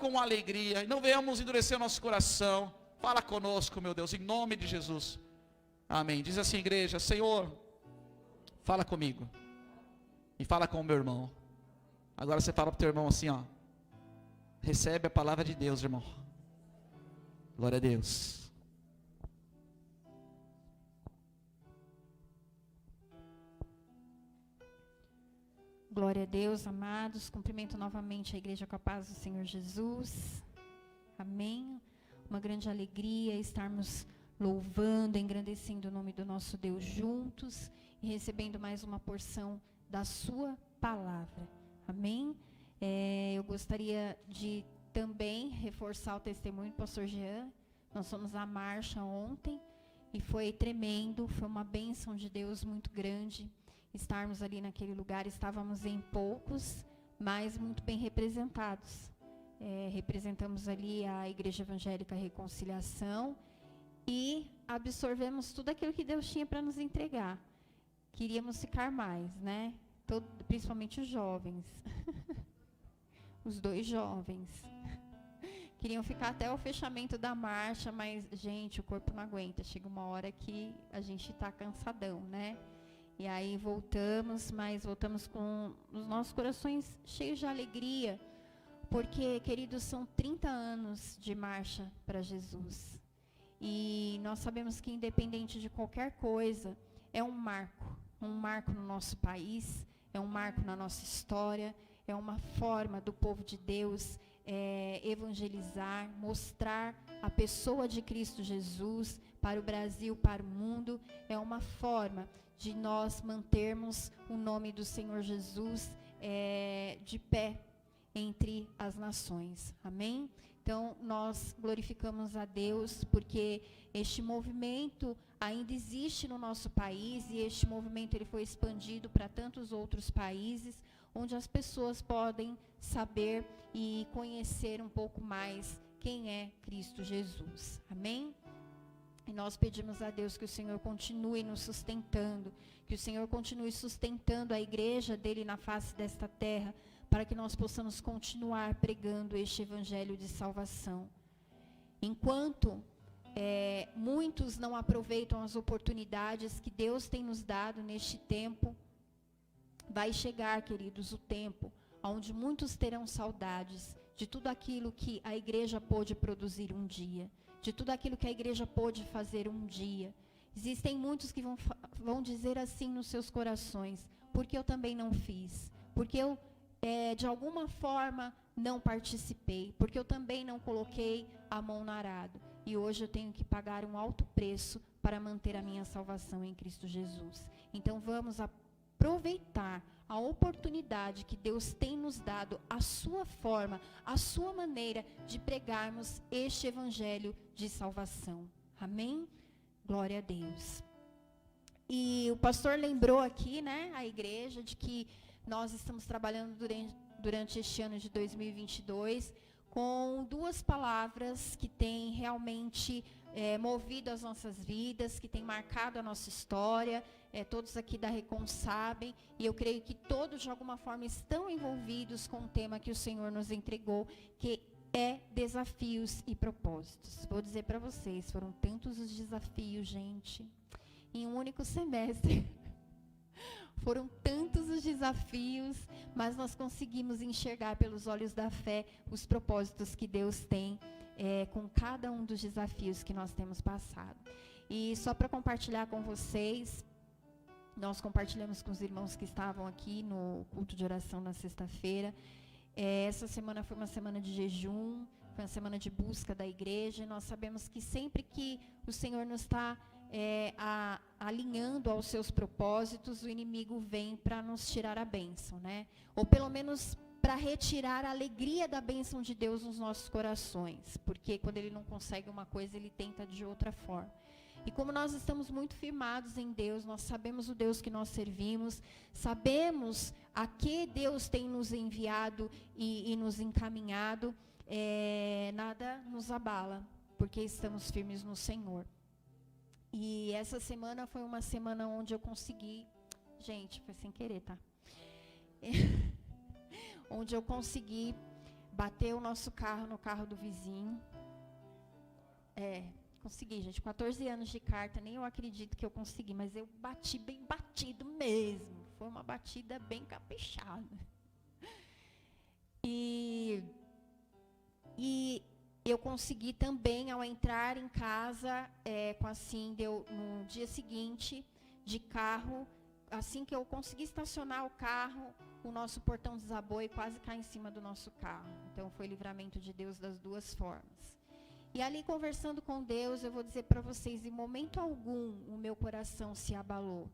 com alegria, e não venhamos endurecer o nosso coração. Fala conosco, meu Deus, em nome de Jesus. Amém. Diz assim, igreja: Senhor, fala comigo. E fala com o meu irmão. Agora você fala para o teu irmão assim, ó. Recebe a palavra de Deus, irmão. Glória a Deus. Glória a Deus, amados. Cumprimento novamente a igreja com a paz do Senhor Jesus. Amém. Uma grande alegria estarmos louvando, engrandecendo o nome do nosso Deus juntos e recebendo mais uma porção da sua palavra. Amém. Eu gostaria de também reforçar o testemunho do pastor Jean. Nós fomos à marcha ontem e foi tremendo, foi uma bênção de Deus muito grande estarmos ali naquele lugar. Estávamos em poucos, mas muito bem representados. Representamos ali a Igreja Evangélica Reconciliação e absorvemos tudo aquilo que Deus tinha para nos entregar. Queríamos ficar mais, né? Principalmente os jovens. Os 2 jovens. Queriam ficar até o fechamento da marcha, mas, gente, o corpo não aguenta. Chega uma hora que a gente está cansadão, né? E aí voltamos, mas voltamos com os nossos corações cheios de alegria, porque, queridos, são 30 anos de marcha para Jesus. E nós sabemos que, independente de qualquer coisa, é um marco no nosso país, é um marco na nossa história, é uma forma do povo de Deus evangelizar, mostrar a pessoa de Cristo Jesus para o Brasil, para o mundo. É uma forma de nós mantermos o nome do Senhor Jesus de pé entre as nações. Amém? Então, nós glorificamos a Deus porque este movimento ainda existe no nosso país e este movimento ele foi expandido para tantos outros países, onde as pessoas podem saber e conhecer um pouco mais quem é Cristo Jesus. Amém? E nós pedimos a Deus que o Senhor continue nos sustentando, que o Senhor continue sustentando a igreja dele na face desta terra, para que nós possamos continuar pregando este evangelho de salvação. Enquanto muitos não aproveitam as oportunidades que Deus tem nos dado neste tempo, vai chegar, queridos, o tempo onde muitos terão saudades de tudo aquilo que a igreja pôde produzir um dia, de tudo aquilo que a igreja pôde fazer um dia. Existem muitos que vão dizer assim nos seus corações: porque eu também não fiz, porque eu de alguma forma não participei, porque eu também não coloquei a mão no arado, e hoje eu tenho que pagar um alto preço para manter a minha salvação em Cristo Jesus. Então vamos aproveitar a oportunidade que Deus tem nos dado, a sua forma, a sua maneira de pregarmos este evangelho de salvação. Amém? Glória a Deus. E o pastor lembrou aqui, né, a igreja, de que nós estamos trabalhando durante este ano de 2022 com 2 palavras que têm realmente movido as nossas vidas, que têm marcado a nossa história. Todos aqui da Recon sabem, e eu creio que todos de alguma forma estão envolvidos com o tema que o Senhor nos entregou, que é desafios e propósitos. Vou dizer para vocês, foram tantos os desafios, gente, em um único semestre. Foram tantos os desafios, mas nós conseguimos enxergar pelos olhos da fé os propósitos que Deus tem com cada um dos desafios que nós temos passado. E só para compartilhar com vocês, nós compartilhamos com os irmãos que estavam aqui no culto de oração na sexta-feira. Essa semana foi uma semana de jejum, foi uma semana de busca da igreja. E nós sabemos que sempre que o Senhor nos está alinhando aos seus propósitos, o inimigo vem para nos tirar a bênção, né? Ou pelo menos para retirar a alegria da bênção de Deus nos nossos corações, porque quando ele não consegue uma coisa, ele tenta de outra forma. E como nós estamos muito firmados em Deus, nós sabemos o Deus que nós servimos, sabemos a que Deus tem nos enviado e nos encaminhado, nada nos abala, porque estamos firmes no Senhor. E essa semana foi uma semana onde eu consegui, gente, foi sem querer, tá? Onde eu consegui bateu o nosso carro no carro do vizinho. Consegui, gente. 14 anos de carta, nem eu acredito que eu consegui, mas eu bati bem batido mesmo. Foi uma batida bem caprichada. E eu consegui também, ao entrar em casa, no dia seguinte, de carro, assim que eu consegui estacionar o carro, o nosso portão desabou e quase cai em cima do nosso carro. Então, foi livramento de Deus das duas formas. E ali, conversando com Deus, eu vou dizer para vocês, em momento algum, o meu coração se abalou.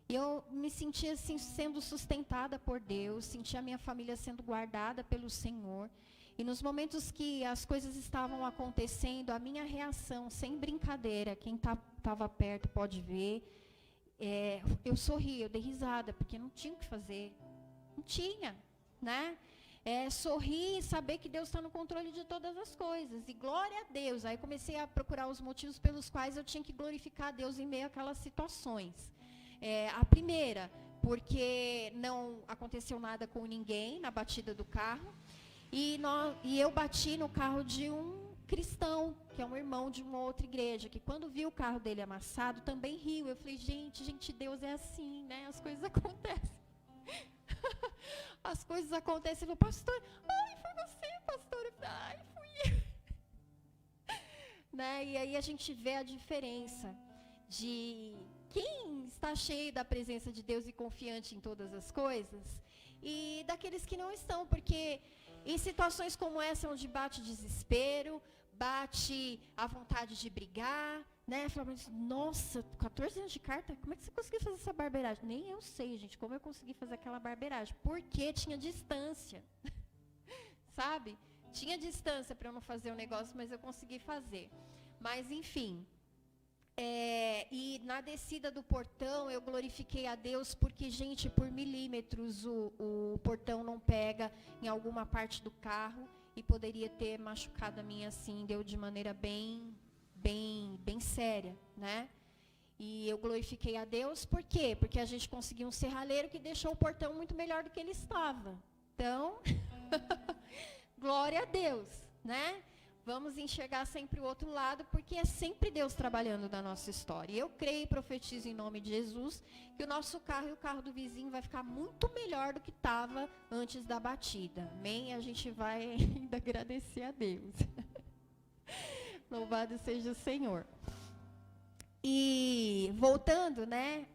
Eu me sentia assim, sendo sustentada por Deus, sentia a minha família sendo guardada pelo Senhor. E nos momentos que as coisas estavam acontecendo, a minha reação, sem brincadeira, quem estava perto pode ver, eu sorri, eu dei risada, porque não tinha o que fazer. Não tinha, né? Sorrir e saber que Deus está no controle de todas as coisas. E glória a Deus. Aí comecei a procurar os motivos pelos quais eu tinha que glorificar a Deus em meio àquelas situações. A primeira, porque não aconteceu nada com ninguém na batida do carro. E eu bati no carro de um cristão, que é um irmão de uma outra igreja, que quando viu o carro dele amassado, também riu. Eu falei, gente, Deus é assim, né? As coisas acontecem. As coisas acontecem. Ele falou, pastor, foi você, pastor. Eu falei, fui eu. Né? E aí a gente vê a diferença de quem está cheio da presença de Deus e confiante em todas as coisas, e daqueles que não estão, porque em situações como essa, onde bate desespero, bate a vontade de brigar, né? Falava, nossa, 14 anos de carta, como é que você conseguiu fazer essa barbeiragem? Nem eu sei, gente, como eu consegui fazer aquela barbeiragem. Porque tinha distância, sabe? Tinha distância para eu não fazer o negócio, mas eu consegui fazer. Mas, enfim, e na descida do portão, eu glorifiquei a Deus, porque, gente, por milímetros o portão não pega em alguma parte do carro, e poderia ter machucado a minha, assim, deu de maneira bem séria, né? E eu glorifiquei a Deus, por quê? Porque a gente conseguiu um serralheiro que deixou o portão muito melhor do que ele estava. Então, glória a Deus, né? Vamos enxergar sempre o outro lado, porque é sempre Deus trabalhando na nossa história. E eu creio e profetizo em nome de Jesus que o nosso carro e o carro do vizinho vai ficar muito melhor do que estava antes da batida. Amém? A gente vai ainda agradecer a Deus. Louvado seja o Senhor. E voltando, né,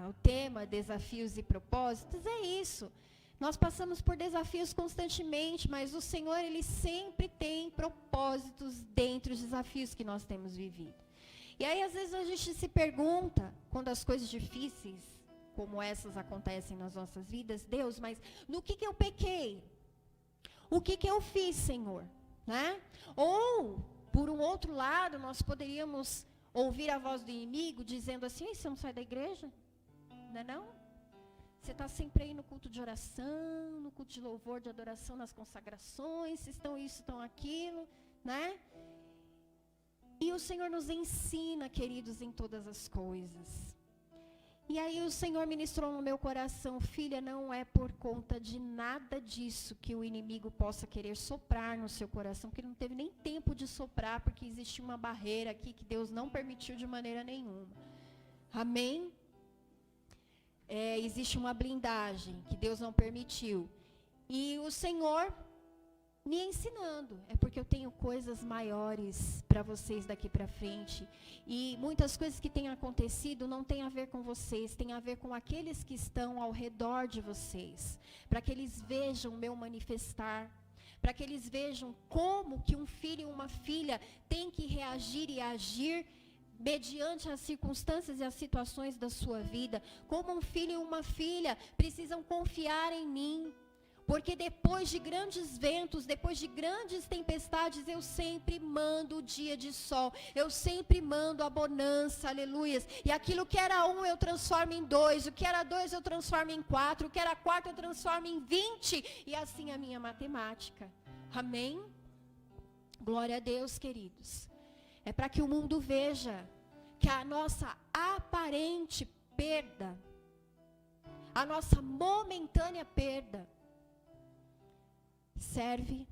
ao tema desafios e propósitos, é isso. Nós passamos por desafios constantemente, mas o Senhor, Ele sempre tem propósitos dentro dos desafios que nós temos vivido. E aí, às vezes, a gente se pergunta, quando as coisas difíceis, como essas acontecem nas nossas vidas, Deus, mas no que eu pequei? O que eu fiz, Senhor? Né? Ou, por um outro lado, nós poderíamos ouvir a voz do inimigo dizendo assim, você não sai da igreja? Não é não? Você está sempre aí no culto de oração, no culto de louvor, de adoração, nas consagrações, se estão isso, estão aquilo, né? E o Senhor nos ensina, queridos, em todas as coisas. E aí o Senhor ministrou no meu coração, filha, não é por conta de nada disso que o inimigo possa querer soprar no seu coração, porque ele não teve nem tempo de soprar, porque existe uma barreira aqui que Deus não permitiu de maneira nenhuma. Amém? Existe uma blindagem que Deus não permitiu. E o Senhor me ensinando. É porque eu tenho coisas maiores para vocês daqui para frente. E muitas coisas que têm acontecido não tem a ver com vocês, tem a ver com aqueles que estão ao redor de vocês. Para que eles vejam o meu manifestar. Para que eles vejam como que um filho e uma filha têm que reagir e agir mediante as circunstâncias e as situações da sua vida, como um filho e uma filha precisam confiar em mim, porque depois de grandes ventos, depois de grandes tempestades, eu sempre mando o dia de sol, eu sempre mando a bonança, aleluias, e aquilo que era 1 eu transformo em 2, o que era 2 eu transformo em 4, o que era 4 eu transformo em 20, e assim a minha matemática, amém? Glória a Deus, queridos. É para que o mundo veja que a nossa aparente perda, a nossa momentânea perda, serve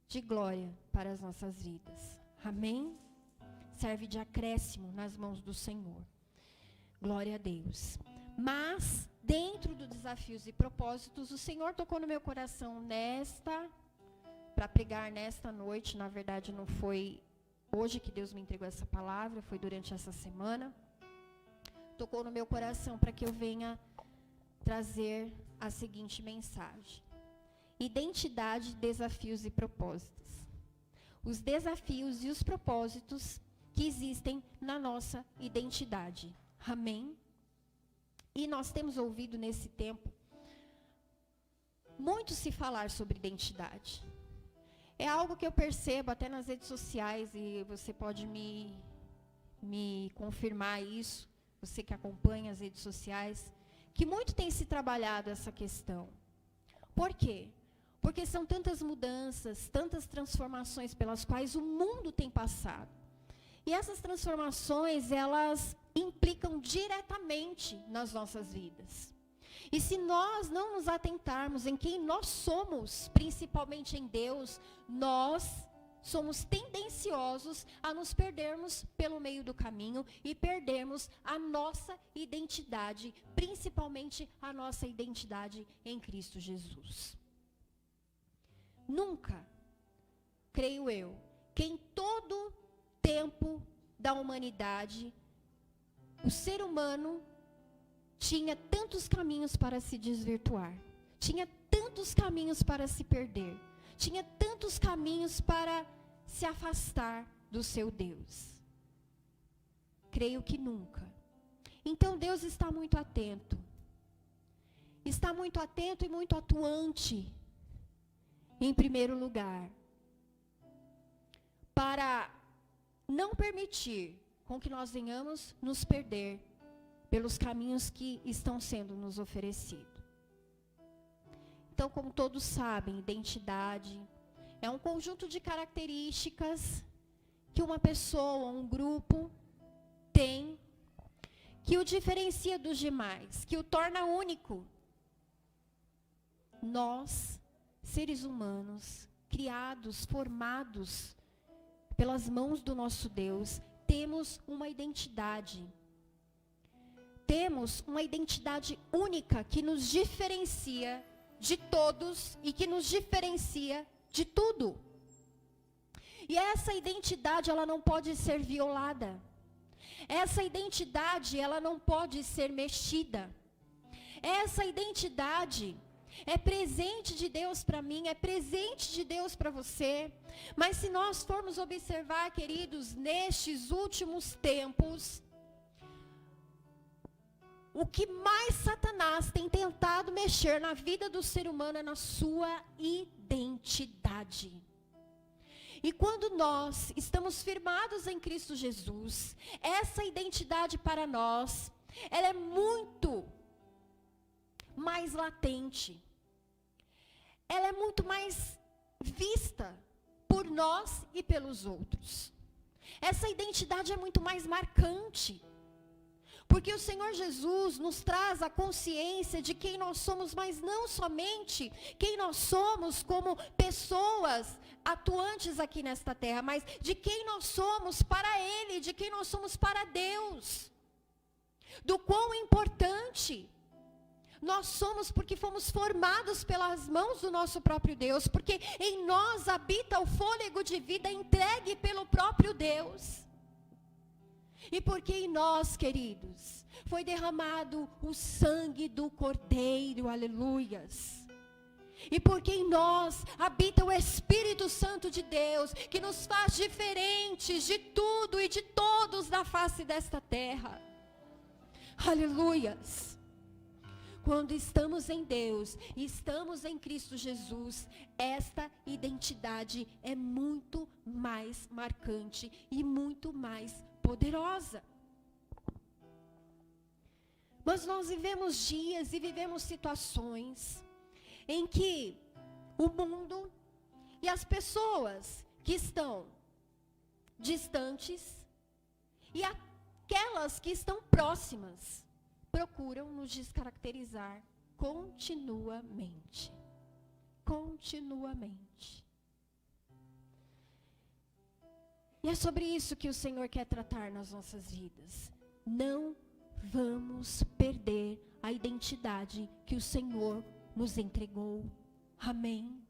de glória para as nossas vidas. Amém? Serve de acréscimo nas mãos do Senhor. Glória a Deus. Mas, dentro dos desafios e propósitos, o Senhor tocou no meu coração para pregar nesta noite. Na verdade, não foi hoje que Deus me entregou essa palavra, foi durante essa semana. Tocou no meu coração para que eu venha trazer a seguinte mensagem: identidade, desafios e propósitos. Os desafios e os propósitos que existem na nossa identidade. Amém? E nós temos ouvido nesse tempo muito se falar sobre identidade. É algo que eu percebo até nas redes sociais, e você pode me confirmar isso, você que acompanha as redes sociais, que muito tem se trabalhado essa questão. Por quê? Porque são tantas mudanças, tantas transformações pelas quais o mundo tem passado. E essas transformações, elas implicam diretamente nas nossas vidas. E se nós não nos atentarmos em quem nós somos, principalmente em Deus, nós somos tendenciosos a nos perdermos pelo meio do caminho e perdermos a nossa identidade, principalmente a nossa identidade em Cristo Jesus. Nunca, creio eu, que em todo tempo da humanidade, o ser humano tinha tantos caminhos para se desvirtuar, tinha tantos caminhos para se perder, tinha tantos caminhos para se afastar do seu Deus. Creio que nunca. Então Deus está muito atento e muito atuante, em primeiro lugar, para não permitir com que nós venhamos nos perder pelos caminhos que estão sendo nos oferecidos. Então, como todos sabem, identidade é um conjunto de características que uma pessoa, um grupo tem, que o diferencia dos demais, que o torna único. Nós, seres humanos, criados, formados pelas mãos do nosso Deus, temos uma identidade. Temos uma identidade única que nos diferencia de todos e que nos diferencia de tudo. E essa identidade, ela não pode ser violada. Essa identidade, ela não pode ser mexida. Essa identidade é presente de Deus para mim, é presente de Deus para você. Mas se nós formos observar, queridos, nestes últimos tempos, o que mais Satanás tem tentado mexer na vida do ser humano é na sua identidade. E quando nós estamos firmados em Cristo Jesus, essa identidade para nós, ela é muito mais latente. Ela é muito mais vista por nós e pelos outros. Essa identidade é muito mais marcante. Porque o Senhor Jesus nos traz a consciência de quem nós somos, mas não somente quem nós somos como pessoas atuantes aqui nesta terra, mas de quem nós somos para Ele, de quem nós somos para Deus. Do quão importante nós somos, porque fomos formados pelas mãos do nosso próprio Deus, porque em nós habita o fôlego de vida entregue pelo próprio Deus. E porque em nós, queridos, foi derramado o sangue do Cordeiro, aleluias. E porque em nós habita o Espírito Santo de Deus, que nos faz diferentes de tudo e de todos na face desta terra. Aleluias. Quando estamos em Deus, estamos em Cristo Jesus, esta identidade é muito mais marcante e muito mais poderosa. Mas nós vivemos dias e vivemos situações em que o mundo e as pessoas que estão distantes e aquelas que estão próximas procuram nos descaracterizar continuamente. continuamente. E é sobre isso que o Senhor quer tratar nas nossas vidas. Não vamos perder a identidade que o Senhor nos entregou. Amém?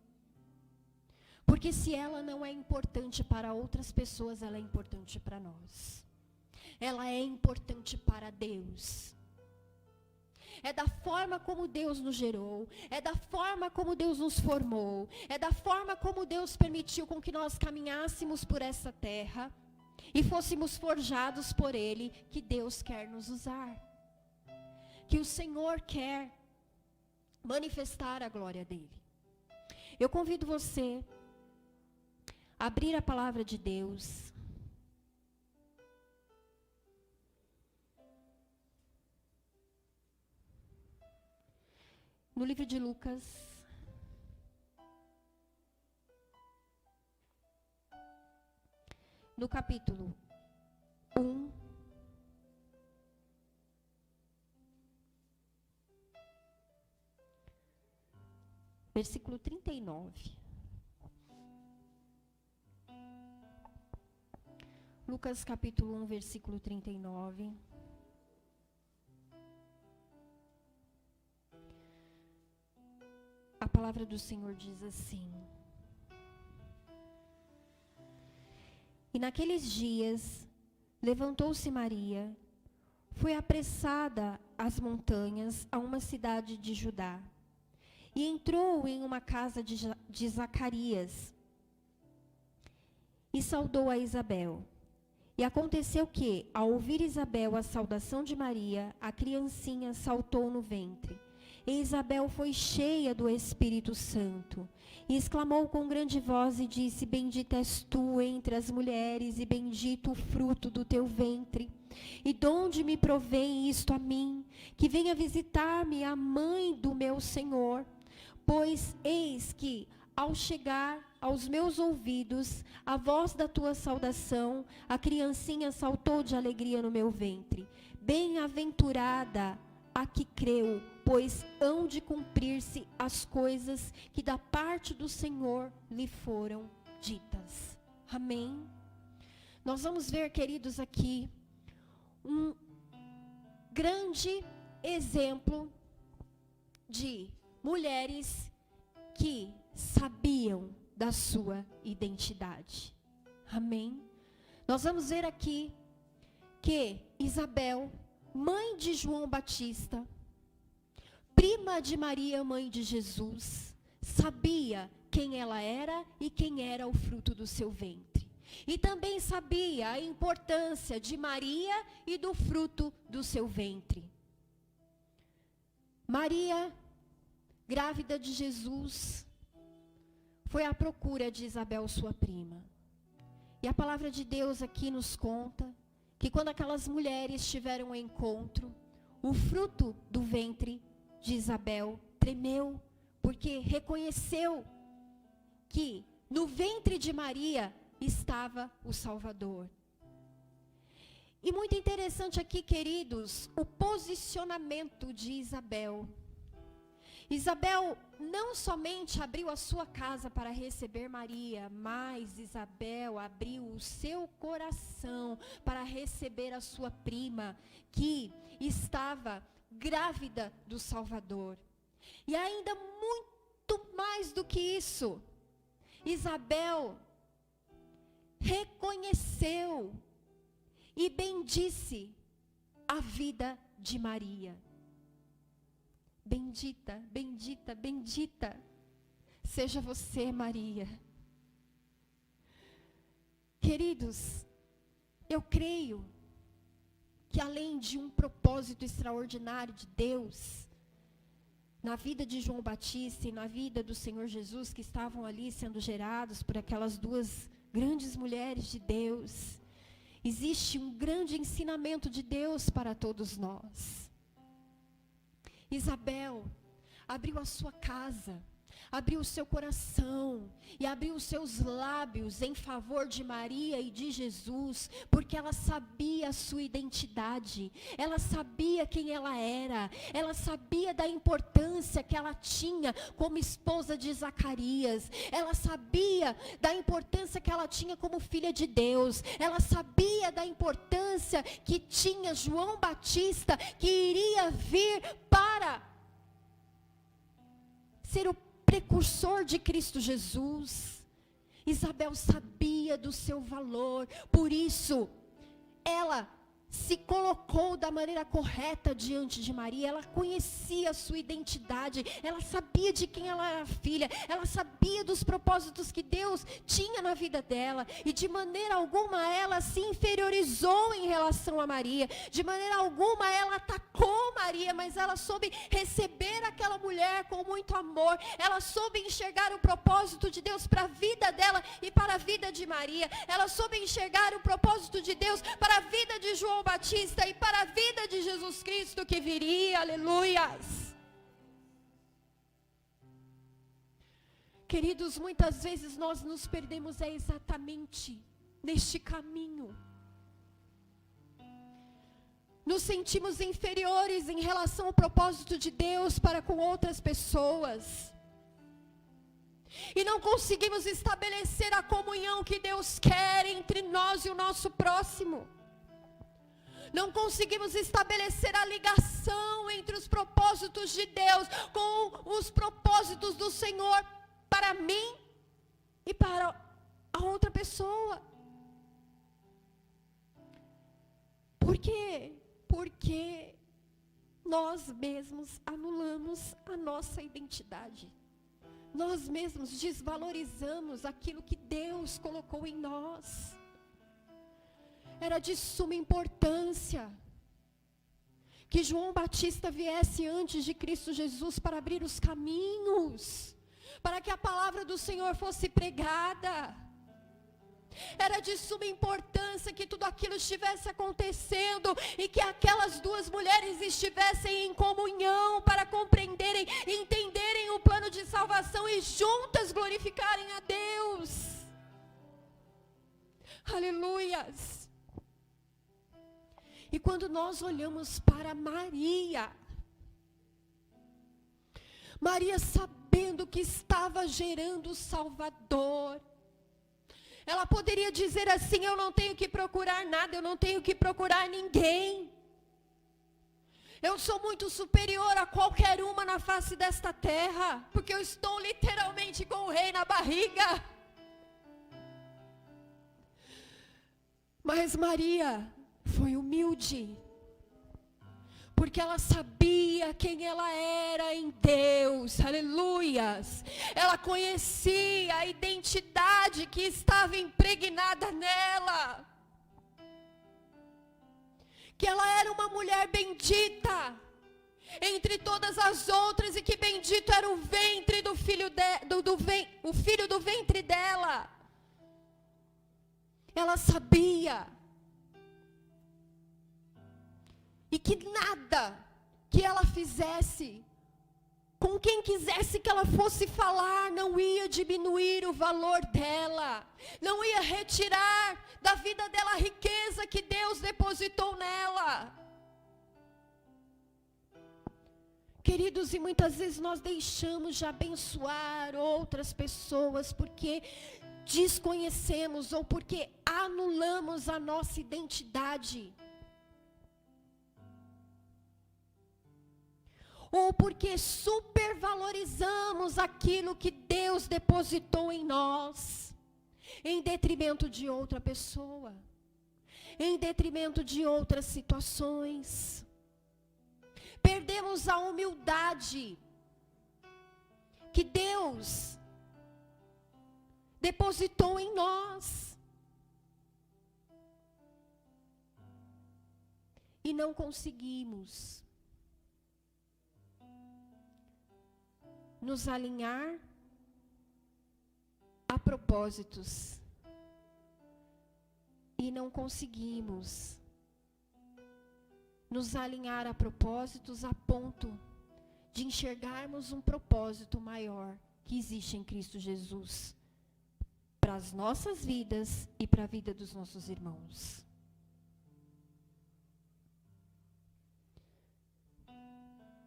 Porque se ela não é importante para outras pessoas, ela é importante para nós. Ela é importante para Deus. É da forma como Deus nos gerou, é da forma como Deus nos formou, é da forma como Deus permitiu com que nós caminhássemos por essa terra e fôssemos forjados por Ele, que Deus quer nos usar. Que o Senhor quer manifestar a glória dEle. Eu convido você a abrir a palavra de Deus. No livro de Lucas, no capítulo 1, versículo 39. Lucas capítulo 1, versículo 39. A palavra do Senhor diz assim: E naqueles dias, levantou-se Maria, foi apressada às montanhas, a uma cidade de Judá, e entrou em uma casa de Zacarias, e saudou a Isabel. E aconteceu que, ao ouvir Isabel a saudação de Maria, a criancinha saltou no ventre. E Isabel foi cheia do Espírito Santo, e exclamou com grande voz e disse: Bendita és tu entre as mulheres, e bendito o fruto do teu ventre. E de onde me provém isto a mim, que venha visitar-me a mãe do meu Senhor? Pois eis que, ao chegar aos meus ouvidos a voz da tua saudação, a criancinha saltou de alegria no meu ventre. Bem-aventurada a que creu, pois hão de cumprir-se as coisas que da parte do Senhor lhe foram ditas. Amém? Nós vamos ver, queridos, aqui um grande exemplo de mulheres que sabiam da sua identidade. Amém? Nós vamos ver aqui que Isabel, mãe de João Batista, prima de Maria, mãe de Jesus, sabia quem ela era e quem era o fruto do seu ventre. E também sabia a importância de Maria e do fruto do seu ventre. Maria, grávida de Jesus, foi à procura de Isabel, sua prima. E a palavra de Deus aqui nos conta que quando aquelas mulheres tiveram um encontro, o fruto do ventre de Isabel tremeu, porque reconheceu que no ventre de Maria estava o Salvador. E muito interessante aqui, queridos, o posicionamento de Isabel. Isabel não somente abriu a sua casa para receber Maria, mas Isabel abriu o seu coração para receber a sua prima, que estava grávida do Salvador. E ainda muito mais do que isso, Isabel reconheceu e bendisse a vida de Maria. Bendita, bendita, bendita seja você, Maria. Queridos, eu creio que além de um propósito extraordinário de Deus, na vida de João Batista e na vida do Senhor Jesus, que estavam ali sendo gerados por aquelas duas grandes mulheres de Deus, existe um grande ensinamento de Deus para todos nós. Isabel abriu a sua casa, abriu o seu coração e abriu os seus lábios em favor de Maria e de Jesus, porque ela sabia a sua identidade, ela sabia quem ela era, ela sabia da importância que ela tinha como esposa de Zacarias, ela sabia da importância que ela tinha como filha de Deus, ela sabia da importância que tinha João Batista, que iria vir para ser o precursor de Cristo Jesus. Isabel sabia do seu valor, por isso ela se colocou da maneira correta diante de Maria, ela conhecia a sua identidade, ela sabia de quem ela era filha, ela sabia dos propósitos que Deus tinha na vida dela, e de maneira alguma ela se inferiorizou em relação a Maria, de maneira alguma ela atacou Maria, mas ela soube receber aquela mulher com muito amor, ela soube enxergar o propósito de Deus para a vida dela e para a vida de Maria, ela soube enxergar o propósito de Deus para a vida de João Batista e para a vida de Jesus Cristo que viria, aleluias. Queridos, muitas vezes nós nos perdemos exatamente neste caminho. Nos sentimos inferiores em relação ao propósito de Deus para com outras pessoas. E não conseguimos estabelecer a comunhão que Deus quer entre nós e o nosso próximo. Não conseguimos estabelecer a ligação entre os propósitos de Deus com os propósitos do Senhor para mim e para a outra pessoa. Por quê? Porque nós mesmos anulamos a nossa identidade. Nós mesmos desvalorizamos aquilo que Deus colocou em nós. Era de suma importância que João Batista viesse antes de Cristo Jesus para abrir os caminhos, para que a palavra do Senhor fosse pregada. Era de suma importância que tudo aquilo estivesse acontecendo e que aquelas duas mulheres estivessem em comunhão para compreenderem, entenderem o plano de salvação e juntas glorificarem a Deus. Aleluias. E quando nós olhamos para Maria, Maria sabendo que estava gerando o Salvador, ela poderia dizer assim: eu não tenho que procurar nada, eu não tenho que procurar ninguém. Eu sou muito superior a qualquer uma na face desta terra, porque eu estou literalmente com o rei na barriga. Mas Maria foi humilde, porque ela sabia quem ela era em Deus, aleluias. Ela conhecia a identidade que estava impregnada nela, que ela era uma mulher bendita entre todas as outras, e que bendito era o ventre do filho o filho do ventre dela. Ela sabia, e que nada que ela fizesse, com quem quisesse que ela fosse falar, não ia diminuir o valor dela, não ia retirar da vida dela a riqueza que Deus depositou nela. Queridos, e muitas vezes nós deixamos de abençoar outras pessoas porque desconhecemos ou porque anulamos a nossa identidade. Ou porque supervalorizamos aquilo que Deus depositou em nós, em detrimento de outra pessoa, em detrimento de outras situações. Perdemos a humildade que Deus depositou em nós. E não conseguimos nos alinhar a propósitos. E não conseguimos nos alinhar a propósitos a ponto de enxergarmos um propósito maior que existe em Cristo Jesus para as nossas vidas e para a vida dos nossos irmãos.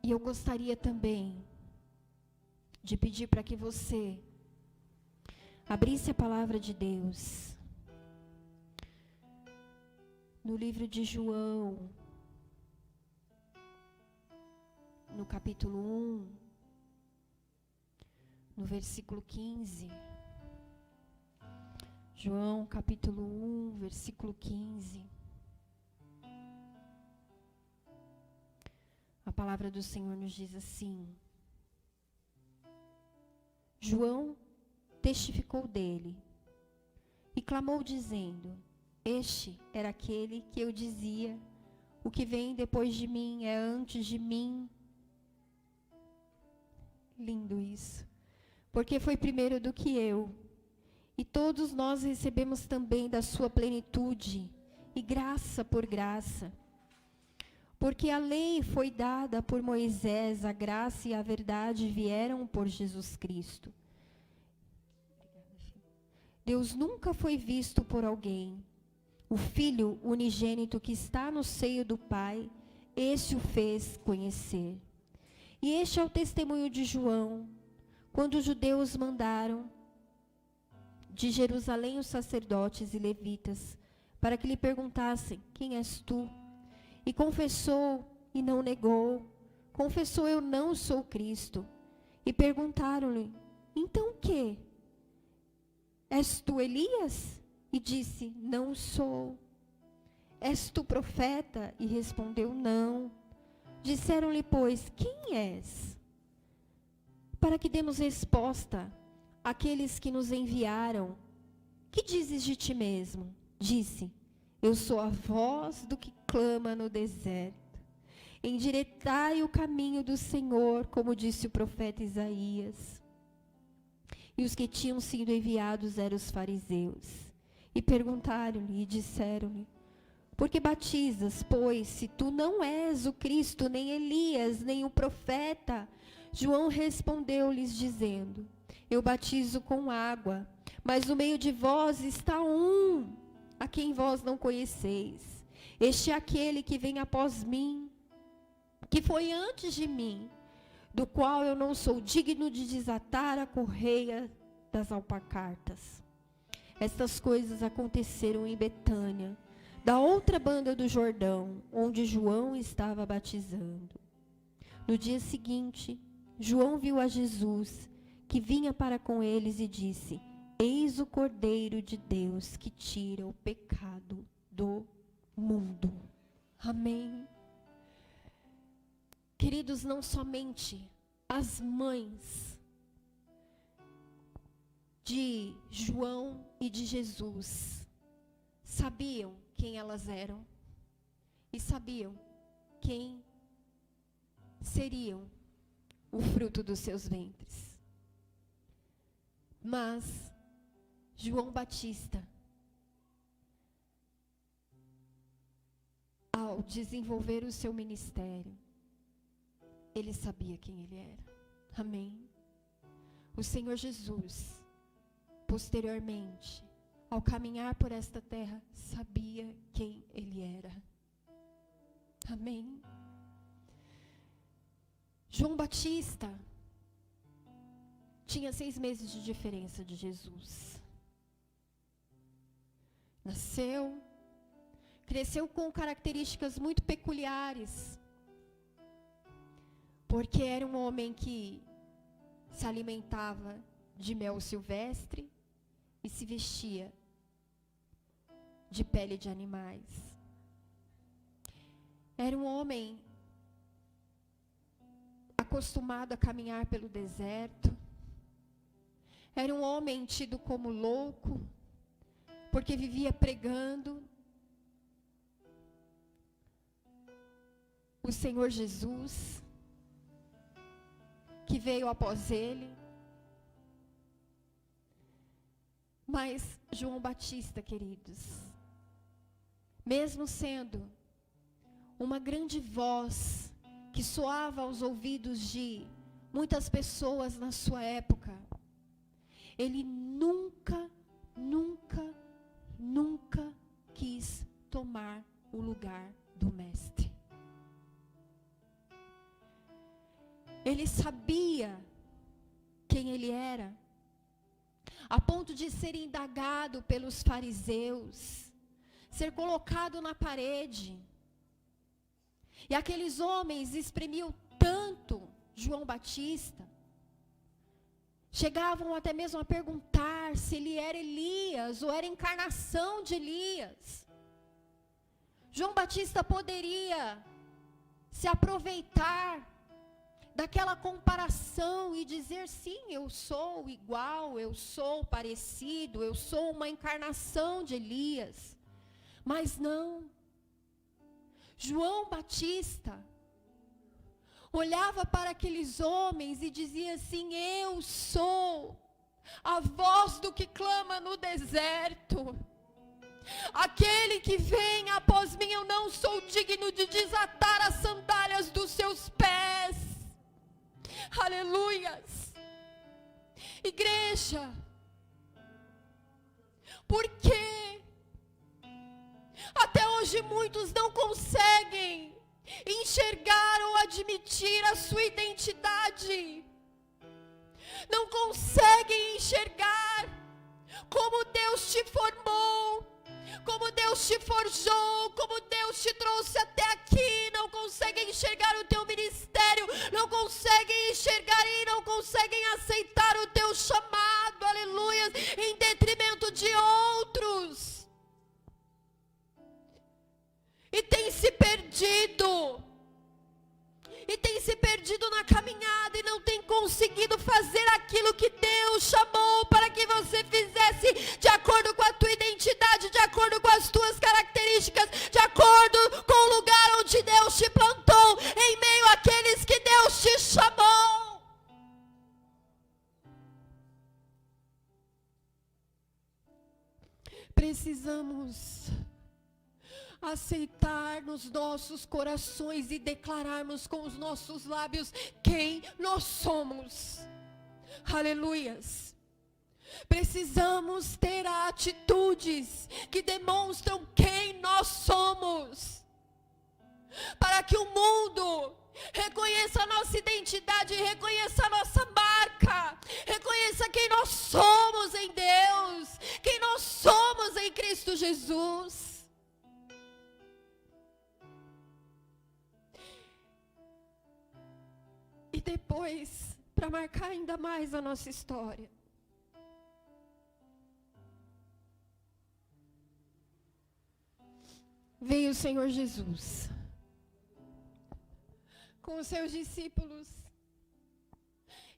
E eu gostaria também de pedir para que você abrisse a palavra de Deus no livro de João, no capítulo 1, no versículo 15. João, capítulo 1, versículo 15. A palavra do Senhor nos diz assim: João testificou dele e clamou dizendo: Este era aquele que eu dizia, o que vem depois de mim é antes de mim. Lindo isso. Porque foi primeiro do que eu. E todos nós recebemos também da sua plenitude, e graça por graça. Porque a lei foi dada por Moisés, a graça e a verdade vieram por Jesus Cristo. Deus nunca foi visto por alguém. O Filho unigênito que está no seio do Pai, esse o fez conhecer. E este é o testemunho de João, quando os judeus mandaram de Jerusalém os sacerdotes e levitas, para que lhe perguntassem: quem és tu? E confessou e não negou. Confessou: eu não sou Cristo. E perguntaram-lhe: então o quê? És tu Elias? E disse: não sou. És tu profeta? E respondeu: não. Disseram-lhe, pois, quem és? Para que demos resposta àqueles que nos enviaram. Que dizes de ti mesmo? Disse: eu sou a voz do que clama no deserto. Endireitai o caminho do Senhor, como disse o profeta Isaías. E os que tinham sido enviados eram os fariseus. E perguntaram-lhe e disseram-lhe: por que batizas, pois, se tu não és o Cristo, nem Elias, nem o profeta? João respondeu-lhes dizendo: eu batizo com água, mas no meio de vós está um, a quem vós não conheceis. Este é aquele que vem após mim, que foi antes de mim, do qual eu não sou digno de desatar a correia das alpargatas. Estas coisas aconteceram em Betânia, da outra banda do Jordão, onde João estava batizando. No dia seguinte, João viu a Jesus, que vinha para com eles, e disse: eis o Cordeiro de Deus que tira o pecado do mundo. Amém. Queridos, não somente as mães de João e de Jesus sabiam quem elas eram e sabiam quem seriam o fruto dos seus ventres. Mas João Batista, ao desenvolver o seu ministério, ele sabia quem ele era. Amém. O Senhor Jesus, posteriormente, ao caminhar por esta terra, sabia quem ele era. Amém. João Batista tinha 6 meses de diferença de Jesus. Nasceu, cresceu com características muito peculiares, porque era um homem que se alimentava de mel silvestre e se vestia de pele de animais. Era um homem acostumado a caminhar pelo deserto. Era um homem tido como louco, porque vivia pregando o Senhor Jesus, que veio após ele. Mas João Batista, queridos, mesmo sendo uma grande voz que soava aos ouvidos de muitas pessoas na sua época, ele nunca quis tomar o lugar do mestre. Ele sabia quem ele era, a ponto de ser indagado pelos fariseus, ser colocado na parede. E aqueles homens espremiam tanto João Batista, chegavam até mesmo a perguntar se ele era Elias ou era a encarnação de Elias. João Batista poderia se aproveitar daquela comparação e dizer, sim, eu sou igual, eu sou parecido, eu sou uma encarnação de Elias. Mas não. João Batista olhava para aqueles homens e dizia assim, eu sou a voz do que clama no deserto. Aquele que vem após mim, eu não sou digno de desatar as sandálias dos seus pés. Aleluias. Igreja, por que até hoje muitos não conseguem enxergar ou admitir a sua identidade? Não conseguem enxergar como Deus te formou, como Deus te forjou, como Deus te trouxe até aqui. Não conseguem enxergar o teu ministério, não conseguem enxergar e não conseguem aceitar o teu chamado, aleluia, em detrimento de outros. E tem se perdido na caminhada e não tem conseguido fazer aquilo que Deus chamou para que você fizesse, de acordo com a tua identidade, de acordo com as tuas características, de acordo com o lugar onde Deus te plantou, em meio àqueles que Deus te chamou. Precisamos aceitar nos nossos corações e declararmos com os nossos lábios quem nós somos. Aleluias. Precisamos ter atitudes que demonstram quem nós somos, para que o mundo reconheça a nossa identidade, reconheça a nossa marca, reconheça quem nós somos em Deus, quem nós somos em Cristo Jesus. E depois, para marcar ainda mais a nossa história, veio o Senhor Jesus com os seus discípulos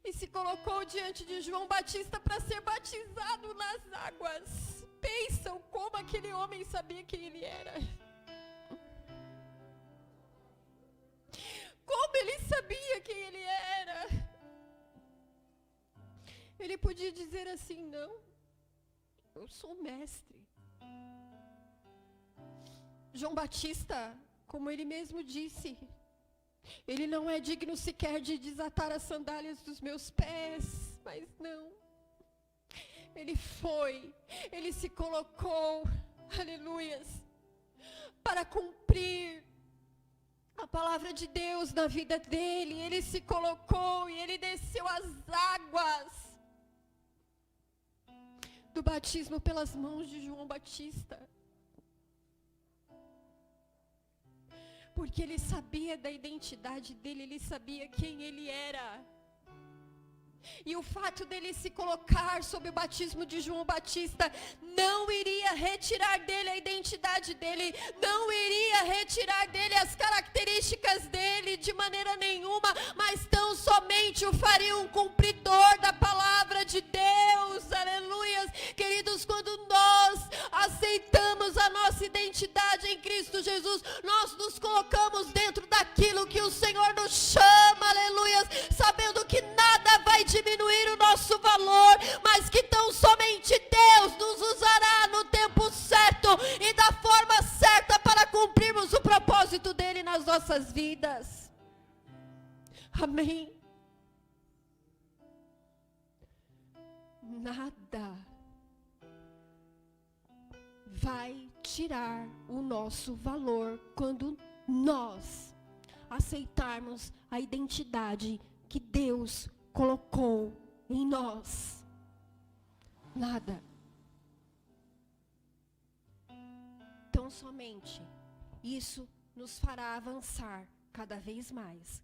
e se colocou diante de João Batista para ser batizado nas águas. Pensam como aquele homem sabia quem ele era. Como ele sabia quem ele era. Ele podia dizer assim, não, eu sou mestre. João Batista, como ele mesmo disse, ele não é digno sequer de desatar as sandálias dos meus pés, mas não. Ele se colocou, aleluias, para cumprir a palavra de Deus na vida dele. Ele se colocou e ele desceu as águas do batismo pelas mãos de João Batista. Porque ele sabia da identidade dele, ele sabia quem ele era. E o fato dele se colocar sob o batismo de João Batista não iria retirar dele a identidade dele, não iria retirar dele as características dele de maneira nenhuma, mas tão somente o faria um cumpridor da palavra de Deus. Aleluias. Queridos, quando nós aceitamos a nossa identidade em Cristo Jesus, nós nos colocamos dentro daquilo que o Senhor nos chama, aleluias, sabendo que nada vai diminuir o nosso valor, mas que tão somente Deus nos usará no tempo certo e da forma certa para cumprirmos o propósito dele nas nossas vidas. Amém. nada vai tirar o nosso valor quando nós aceitarmos a identidade que Deus colocou em nós. Nada. Tão somente isso nos fará avançar cada vez mais,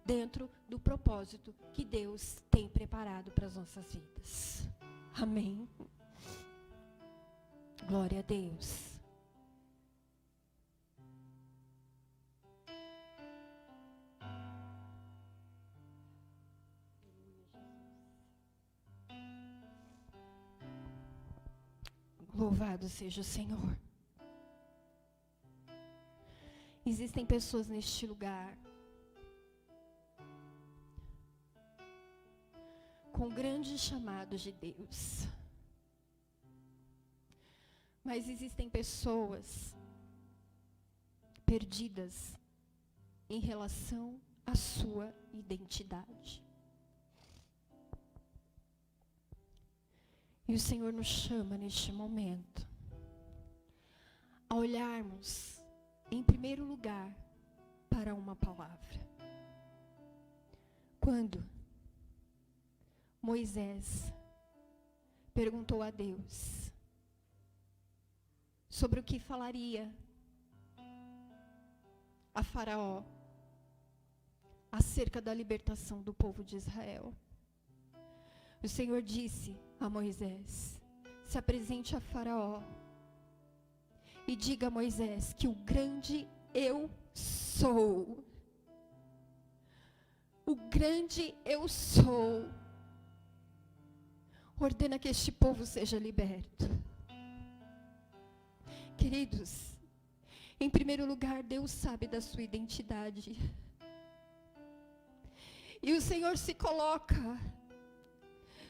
dentro do propósito que Deus tem preparado para as nossas vidas. Amém. Glória a Deus. Louvado seja o Senhor. Existem pessoas neste lugar com grandes chamados de Deus. Mas existem pessoas perdidas em relação à sua identidade. E o Senhor nos chama neste momento a olharmos, em primeiro lugar, para uma palavra. Quando Moisés perguntou a Deus sobre o que falaria a Faraó acerca da libertação do povo de Israel, o Senhor disse a Moisés: se apresente a Faraó e diga a Moisés que o grande eu sou, o grande eu sou, ordena que este povo seja liberto. Queridos, em primeiro lugar, Deus sabe da sua identidade. E o Senhor se coloca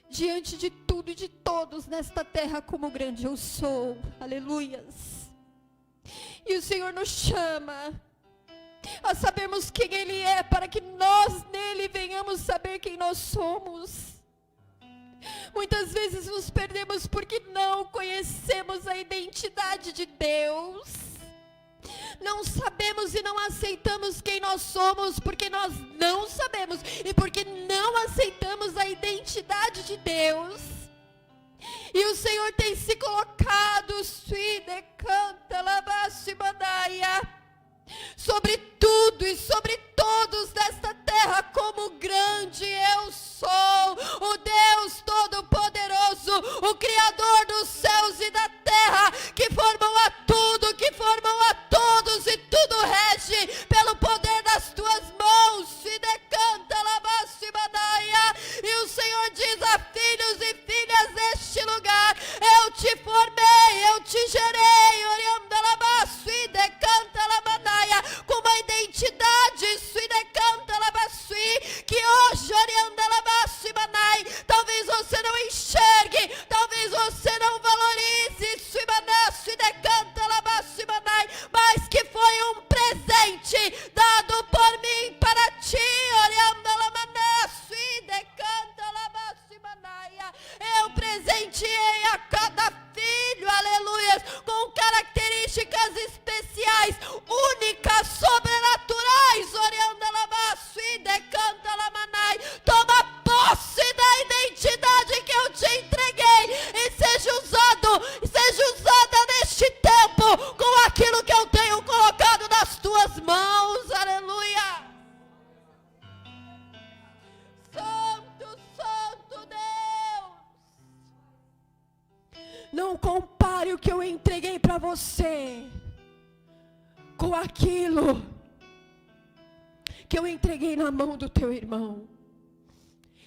diante de tudo e de todos nesta terra como o grande eu sou. Aleluias. E o Senhor nos chama a sabermos quem Ele é, para que nós nele venhamos saber quem nós somos. Muitas vezes nos perdemos porque não conhecemos a identidade de Deus. Não sabemos e não aceitamos quem nós somos, porque nós não sabemos e porque não aceitamos a identidade de Deus. E o Senhor tem se colocado sobre tudo e sobre todos desta terra como grande eu sou, o Deus Todo-Poderoso, o Criador dos céus e da terra, que formam a tudo, que formam a todos, e tudo rege pelo poder das tuas mãos. E o Senhor diz a filhos e filhas deste lugar: eu te formei, eu te gerei, com uma identidade, que hoje, talvez você não enxergue, talvez você não valorize, mas que foi um presente dado por mim para ti. Eu presenteei a cada filho, aleluia, com características especiais, únicas, sobrenaturais. Toma posse da identidade que eu te entreguei e seja usada neste tempo com aquilo que eu tenho colocado nas tuas mãos. Aleluia. Santo, Santo Deus. Não compare o que eu entreguei para você com aquilo que eu entreguei na mão do teu irmão.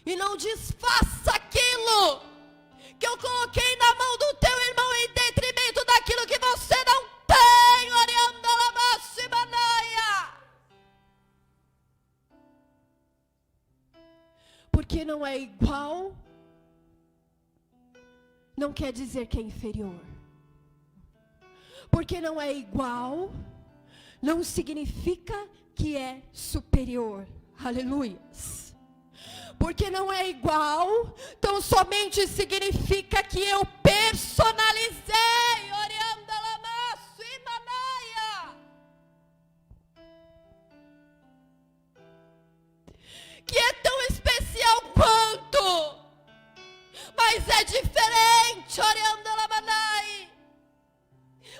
E não desfaça aquilo que eu coloquei na mão do teu irmão em detrimento daquilo que você não tem. Porque não é igual, não quer dizer que é inferior. Porque não é igual, não significa que é superior. Aleluias. porque não é igual, então somente significa que eu personalizei. Oriandalamaço e manaia. Que é tão especial quanto, mas é diferente. Oriandalamanai.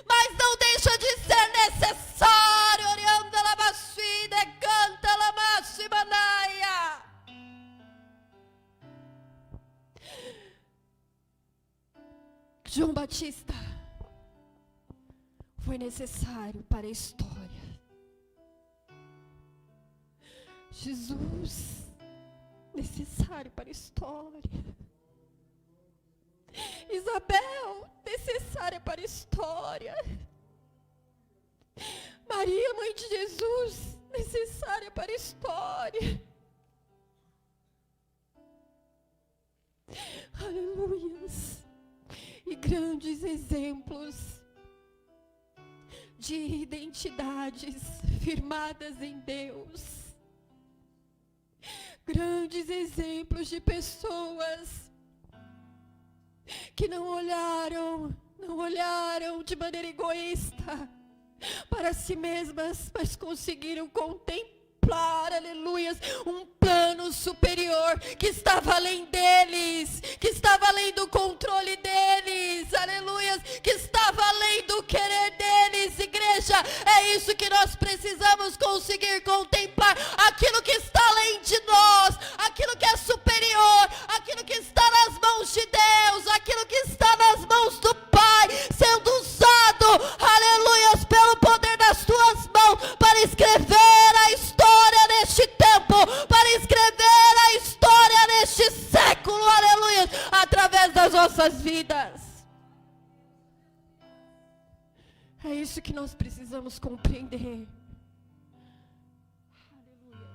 Mas não deixa de ser necessário. Oriandalamaço e decantalamassu e manaia. João Batista foi necessário para a história. Jesus, necessário para a história. Isabel, necessária para a história. Maria, mãe de Jesus, necessária para a história. Aleluias. E grandes exemplos de identidades firmadas em Deus. Grandes exemplos de pessoas que não olharam de maneira egoísta para si mesmas, mas conseguiram contemplar, aleluias, um plano superior que estava além deles, que estava além do controle deles, aleluias, que estava além do querer deles. Igreja, é isso que nós precisamos conseguir contemplar, aquilo que está além de nós, aquilo que é superior, aquilo que está nas mãos de Deus, aquilo que está nas mãos do Pai, sendo usado, aleluias, pelo poder das tuas mãos, para escrever a história neste tempo, para escrever a história neste século, aleluia, através das nossas vidas. É isso que nós precisamos compreender. Aleluia.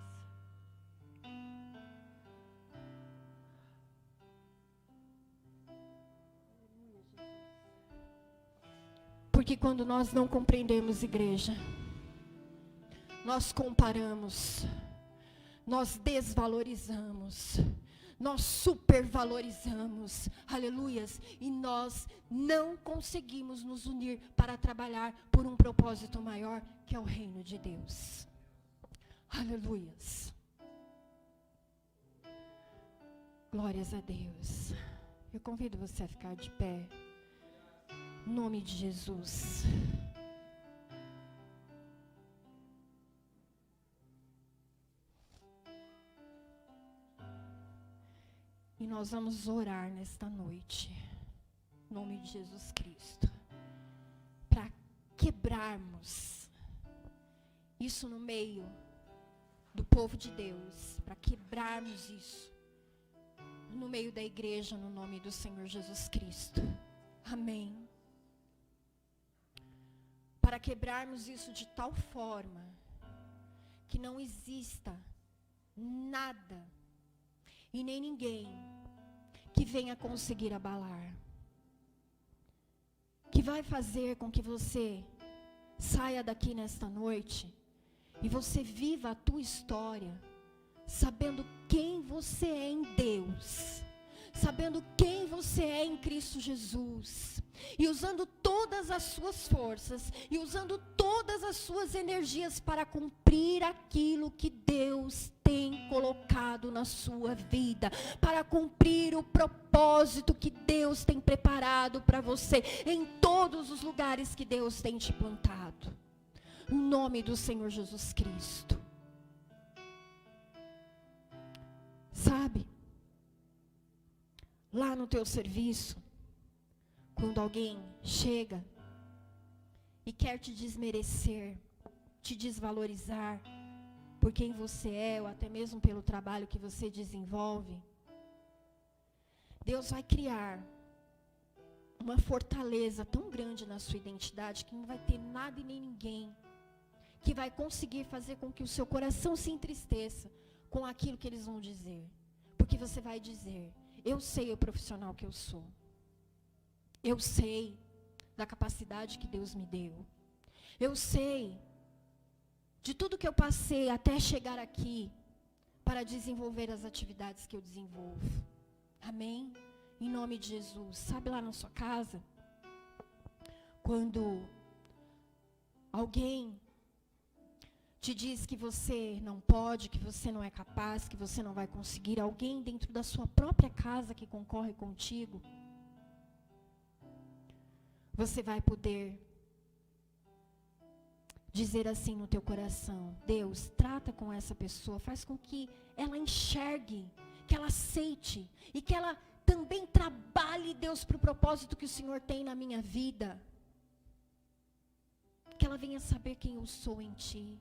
Porque quando nós não compreendemos, igreja, nós comparamos, nós desvalorizamos, nós supervalorizamos, aleluias, e nós não conseguimos nos unir para trabalhar por um propósito maior, que é o reino de Deus. Aleluias. Glórias a Deus. Eu convido você a ficar de pé, em nome de Jesus. E nós vamos orar nesta noite, em nome de Jesus Cristo, para quebrarmos isso no meio do povo de Deus, para quebrarmos isso no meio da igreja, no nome do Senhor Jesus Cristo. Amém. Para quebrarmos isso de tal forma que não exista nada e nem ninguém que venha conseguir abalar, que vai fazer com que você saia daqui nesta noite e você viva a tua história, sabendo quem você é em Deus, sabendo quem você é em Cristo Jesus, e usando todas as suas forças, e usando todas as suas energias para cumprir aquilo que Deus tem colocado na sua vida, para cumprir o propósito que Deus tem preparado para você, em todos os lugares que Deus tem te plantado, em nome do Senhor Jesus Cristo. Sabe, lá no teu serviço, quando alguém chega e quer te desmerecer, te desvalorizar por quem você é, ou até mesmo pelo trabalho que você desenvolve, Deus vai criar uma fortaleza tão grande na sua identidade que não vai ter nada e nem ninguém que vai conseguir fazer com que o seu coração se entristeça com aquilo que eles vão dizer. Porque você vai dizer: eu sei o profissional que eu sou. Eu sei da capacidade que Deus me deu. Eu sei de tudo que eu passei até chegar aqui, para desenvolver as atividades que eu desenvolvo. Amém? Em nome de Jesus. Sabe lá na sua casa, quando alguém te diz que você não pode, que você não é capaz, que você não vai conseguir, alguém dentro da sua própria casa que concorre contigo, você vai poder dizer assim no teu coração: Deus, trata com essa pessoa, faz com que ela enxergue, que ela aceite e que ela também trabalhe, Deus, para o propósito que o Senhor tem na minha vida. Que ela venha saber quem eu sou em Ti.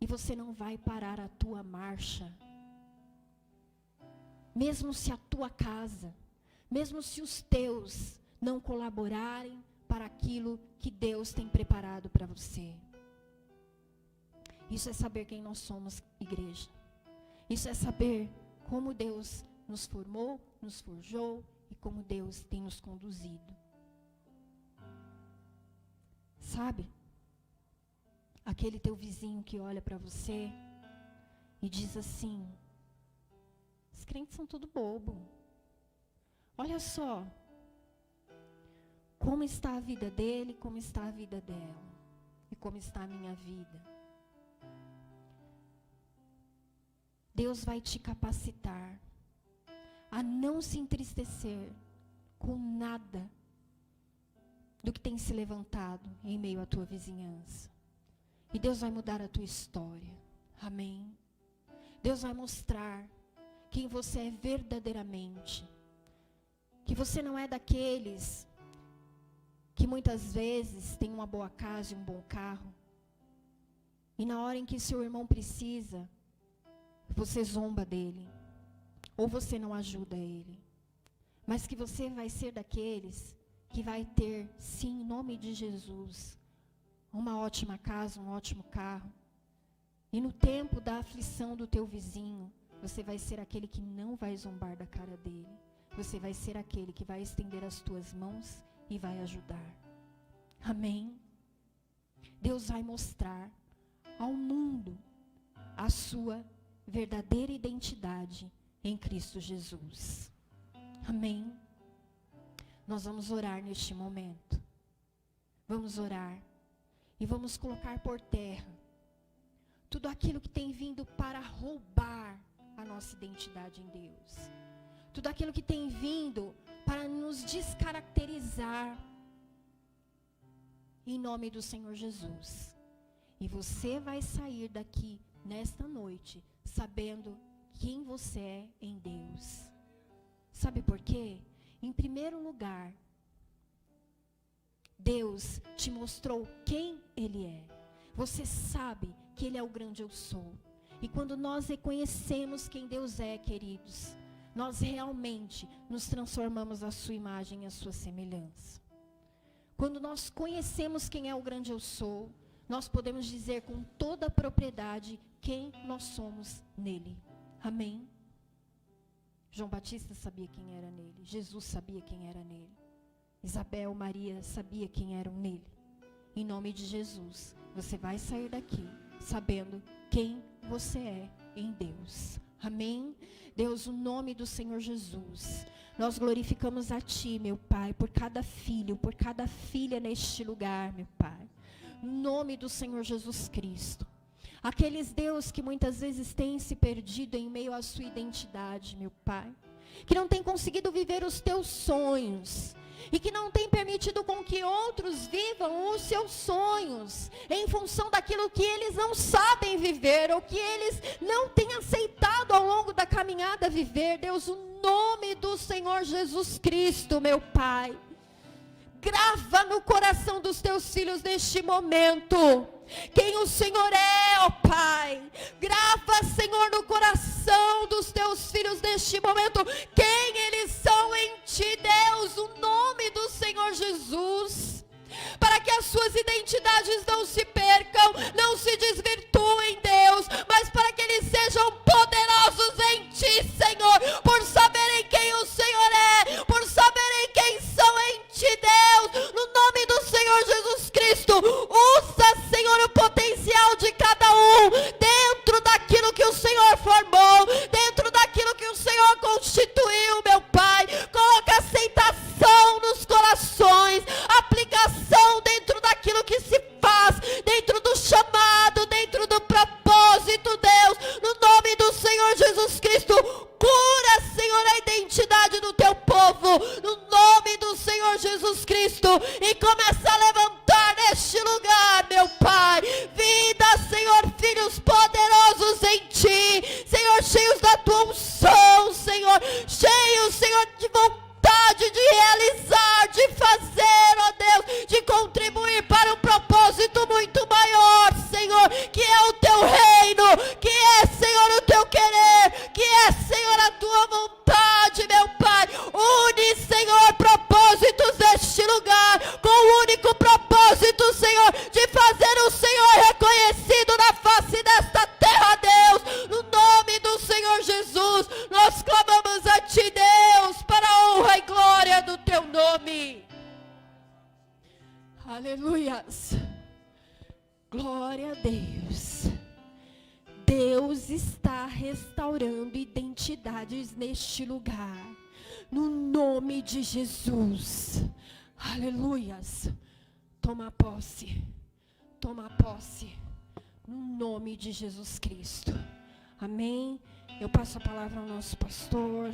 E você não vai parar a tua marcha. Mesmo se a tua casa, mesmo se os teus não colaborarem para aquilo que Deus tem preparado para você. Isso é saber quem nós somos, igreja. Isso é saber como Deus nos formou, nos forjou e como Deus tem nos conduzido. Sabe? Aquele teu vizinho que olha para você e diz assim: os crentes são tudo bobo. Olha só como está a vida dele, como está a vida dela e como está a minha vida. Deus vai te capacitar a não se entristecer com nada do que tem se levantado em meio à tua vizinhança. E Deus vai mudar a tua história. Amém. Deus vai mostrar quem você é verdadeiramente. Que você não é daqueles que muitas vezes tem uma boa casa e um bom carro. E na hora em que seu irmão precisa, você zomba dele. Ou você não ajuda ele. Mas que você vai ser daqueles que vai ter, sim, em nome de Jesus, uma ótima casa, um ótimo carro. E no tempo da aflição do teu vizinho, você vai ser aquele que não vai zombar da cara dele. Você vai ser aquele que vai estender as tuas mãos e vai ajudar. Amém? Deus vai mostrar ao mundo a sua verdadeira identidade em Cristo Jesus. Amém? Nós vamos orar neste momento. Vamos orar. E vamos colocar por terra tudo aquilo que tem vindo para roubar a nossa identidade em Deus. Tudo aquilo que tem vindo para nos descaracterizar. Em nome do Senhor Jesus. E você vai sair daqui nesta noite sabendo quem você é em Deus. Sabe por quê? Em primeiro lugar, Deus te mostrou quem Ele é. Você sabe que Ele é o grande eu sou. E quando nós reconhecemos quem Deus é, queridos, nós realmente nos transformamos à sua imagem e à sua semelhança. Quando nós conhecemos quem é o grande eu sou, nós podemos dizer com toda a propriedade quem nós somos nele. Amém? João Batista sabia quem era nele. Jesus sabia quem era nele. Isabel, Maria sabia quem eram nele. Em nome de Jesus, você vai sair daqui sabendo quem você é em Deus. Amém? Deus, o nome do Senhor Jesus, nós glorificamos a Ti, meu Pai, por cada filho, por cada filha neste lugar, meu Pai. Em nome do Senhor Jesus Cristo. Aqueles, Deus, que muitas vezes têm se perdido em meio à sua identidade, meu Pai. Que não têm conseguido viver os Teus sonhos. E que não tem permitido com que outros vivam os seus sonhos, em função daquilo que eles não sabem viver, ou que eles não têm aceitado ao longo da caminhada viver. Deus, o nome do Senhor Jesus Cristo, meu Pai, grava no coração dos teus filhos neste momento quem o Senhor é, ó Pai. Grava, Senhor, no coração dos teus filhos neste momento quem eles são em Ti, Deus, o nome do Senhor Jesus, para que as suas identidades não se percam, não se desvirtuem, Deus, mas para que eles sejam poderosos em Ti, Senhor, por saberem quem o Senhor é, por saberem quem são em Ti, Deus, no nome do Senhor Jesus Cristo. Usa, Senhor, o potencial de cada um dentro daquilo que o Senhor Jesus Cristo, e começa a levantar neste lugar, meu Pai, vida, Senhor, filhos poderosos em Ti, Senhor, cheios da Tua unção, Senhor, cheios, Senhor, de vontade de realizar, de fazer, ó Deus, de contribuir para um propósito muito maior, Senhor, que é o Teu reino, que é, Senhor, o Teu querer, que é, Senhor, a Tua vontade, meu Pai. Une, Senhor, propósitos deste lugar, com o único propósito, Senhor, de fazer o Senhor reconhecido na face desta terra, Deus, no nome do Senhor Jesus, nós clamamos a Ti, Deus, para a honra e glória do Teu nome. Aleluias. Glória a Deus. Deus está restaurando identidades neste lugar, no nome de Jesus. Aleluias. Toma posse, no nome de Jesus Cristo. Amém. Eu passo a palavra ao nosso pastor.